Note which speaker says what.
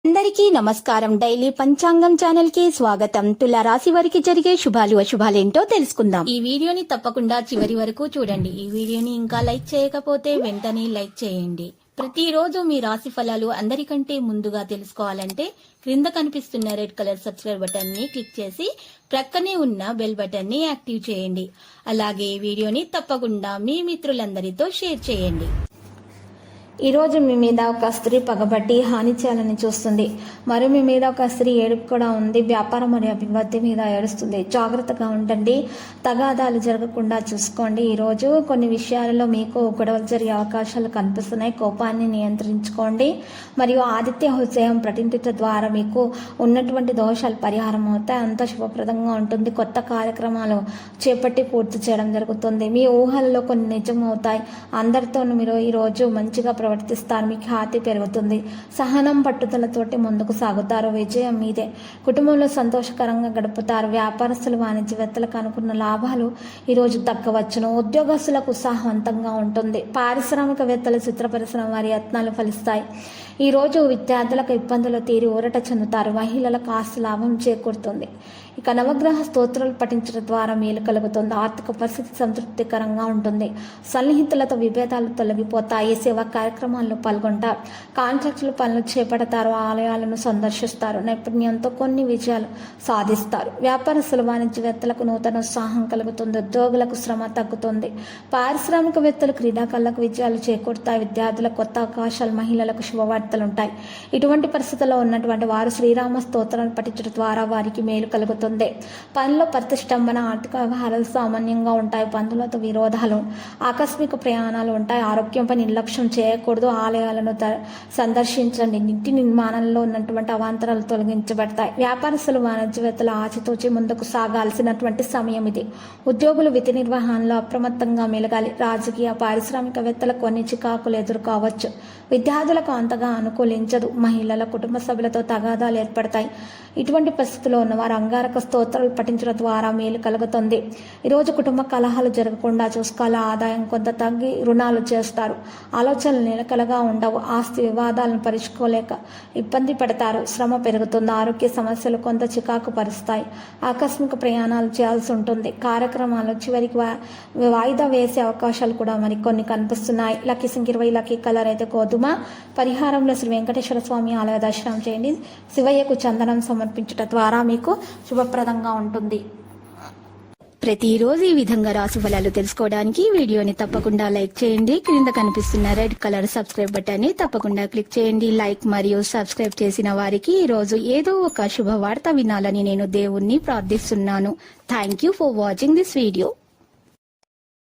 Speaker 1: అందరికీ నమస్కారం. డైలీ పంచాంగం ఛానల్ కి స్వాగతం. తుల రాశి వారికి జరిగే శుభాలు అశుభాలేంటో తెలుసుకుందాం. ఈ వీడియోని తప్పకుండా చివరి వరకు చూడండి. ఈ వీడియోని ఇంకా లైక్ చేయకపోతే వెంటనే లైక్ చేయండి. ప్రతిరోజు మీ రాశి ఫలాలు అందరికంటే ముందుగా తెలుసుకోవాలంటే క్రింద కనిపిస్తున్న రెడ్ కలర్ సబ్స్క్రైబ్ బటన్ ని క్లిక్ చేసి ప్రక్కనే ఉన్న బెల్ బటన్ ని యాక్టివ్ చేయండి. అలాగే ఈ వీడియోని తప్పకుండా మీ మిత్రులందరితో షేర్ చేయండి. ఈరోజు మీ మీద ఒక స్త్రీ పగబట్టి హాని చేయాలని చూస్తుంది. మరియు మీ మీద ఒక స్త్రీ ఏడుపు కూడా ఉంది. వ్యాపారం మరియు అభివృద్ధి మీద ఏడుస్తుంది. జాగ్రత్తగా ఉండండి. తగాదాలు జరగకుండా చూసుకోండి. ఈరోజు కొన్ని విషయాలలో మీకు గొడవలు జరిగే అవకాశాలు కనిపిస్తున్నాయి. కోపాన్ని నియంత్రించుకోండి. మరియు ఆదిత్య హృదయం ప్రతించడం ద్వారా మీకు ఉన్నటువంటి దోషాలు పరిహారం అవుతాయి. అంత శుభప్రదంగా ఉంటుంది. కొత్త కార్యక్రమాలు చేపట్టి పూర్తి చేయడం జరుగుతుంది. మీ ఊహల్లో కొన్ని నిజం అవుతాయి. అందరితో మీరు ఈరోజు మంచిగా ప్రవర్తిస్తారు. మీ ఖ్యాతి పెరుగుతుంది. సహనం పట్టుదలతోటి ముందుకు సాగుతారు. విజయం మీదే. కుటుంబంలో సంతోషకరంగా గడుపుతారు. వ్యాపారస్తులు వాణిజ్యవేత్తలకు అనుకున్న లాభాలు ఈరోజు దక్కవచ్చును. ఉద్యోగస్తులకు ఉత్సాహవంతంగా ఉంటుంది. పారిశ్రామికవేత్తలు చిత్ర పరిశ్రమ వారి యత్నాలు ఫలిస్తాయి. ఈరోజు విద్యార్థులకు ఇబ్బందులు తీరి ఊరట చెందుతారు. మహిళలకు ఆస్తి లాభం చేకూరుతుంది. ఇక నవగ్రహ స్తోత్రాలు పఠించడం ద్వారా మేలు కలుగుతుంది. ఆర్థిక పరిస్థితి సంతృప్తికరంగా ఉంటుంది. సన్నిహితులతో విభేదాలు తొలగిపోతాయి. సేవా కార్యక్రమాల్లో పాల్గొంటారు. కాంట్రాక్టుల పనులు చేపడతారు. ఆలయాలను సందర్శిస్తారు. నైపుణ్యంతో కొన్ని విజయాలు సాధిస్తారు. వ్యాపారస్తులు వాణిజ్యవేత్తలకు నూతన ఉత్సాహం కలుగుతుంది. ఉద్యోగులకు శ్రమ తగ్గుతుంది. పారిశ్రామికవేత్తలు క్రీడాకారులకు విజయాలు చేకూరుతాయి. విద్యార్థులకు కొత్త అవకాశాలు, మహిళలకు శుభవార్తలుంటాయి. ఇటువంటి పరిస్థితుల్లో ఉన్నటువంటి వారు శ్రీరామ స్తోత్రాలు పఠించడం ద్వారా వారికి మేలు కలుగుతుంది. పనిలో ప్రతిష్టంభన, ఆర్థిక వ్యవహారాలు సామాన్యంగా ఉంటాయి. బంధువులతో విరోధాలు, ఆకస్మిక ప్రయాణాలు ఉంటాయి. ఆరోగ్యంపై నిర్లక్ష్యం చేయకూడదు. ఆలయాలను సందర్శించండి. ఇంటి నిర్మాణంలో ఉన్నటువంటి అవాంతరాలు తొలగించబడతాయి. వ్యాపారస్తులు వాణిజ్యవేత్తలు ఆచితూచి ముందుకు సాగాల్సినటువంటి సమయం ఇది. ఉద్యోగులు విధి నిర్వహణలో అప్రమత్తంగా మెలగాలి. రాజకీయ పారిశ్రామికవేత్తలకు కొన్ని చికాకులు ఎదురు కావచ్చు. విద్యార్థులకు అంతగా అనుకూలించదు. మహిళల కుటుంబ సభ్యులతో తగాదాలు ఏర్పడతాయి. ఇటువంటి పరిస్థితుల్లో ఉన్నవారు అంగారక స్తోత్రాలు పఠించడం ద్వారా మేలు కలుగుతుంది. ఈరోజు కుటుంబ కలహాలు జరగకుండా చూసుకోవాలి. ఆదాయం కొంత తగ్గి రుణాలు చేస్తారు. ఆలోచనలు నిలకలగా ఉండవు. ఆస్తి వివాదాలను పరిష్కోలేక ఇబ్బంది పడతారు. శ్రమ పెరుగుతుంది. ఆరోగ్య సమస్యలు కొంత చికాకు పరుస్తాయి. ఆకస్మిక ప్రయాణాలు చేయాల్సి ఉంటుంది. కార్యక్రమాలు చివరికి వాయిదా వేసే అవకాశాలు కూడా మరికొన్ని కనిపిస్తున్నాయి. లక్కీ సింగ్ 20, లక్కీ కలర్ అయితే గోధుమ. పరిహారంలో శ్రీ వెంకటేశ్వర స్వామి ఆలయ దర్శనం చేయండి. శివయ్యకు చందనం సమర్పించడం ద్వారా మీకు శుభప్రదంగా ఉంటుంది. ప్రతిరోజు ఈ విధంగా రాశి ఫలాలు తెలుసుకోవడానికి వీడియోని తప్పకుండా లైక్ చేయండి. క్రింద కనిపిస్తున్న రెడ్ కలర్ సబ్స్క్రైబ్ బటన్ ని తప్పకుండా క్లిక్ చేయండి. లైక్ మరియు సబ్స్క్రైబ్ చేసిన వారికి ఈ రోజు ఏదో ఒక శుభవార్త వినాలని నేను దేవుణ్ణి ప్రార్థిస్తున్నాను. Thank you for watching this video.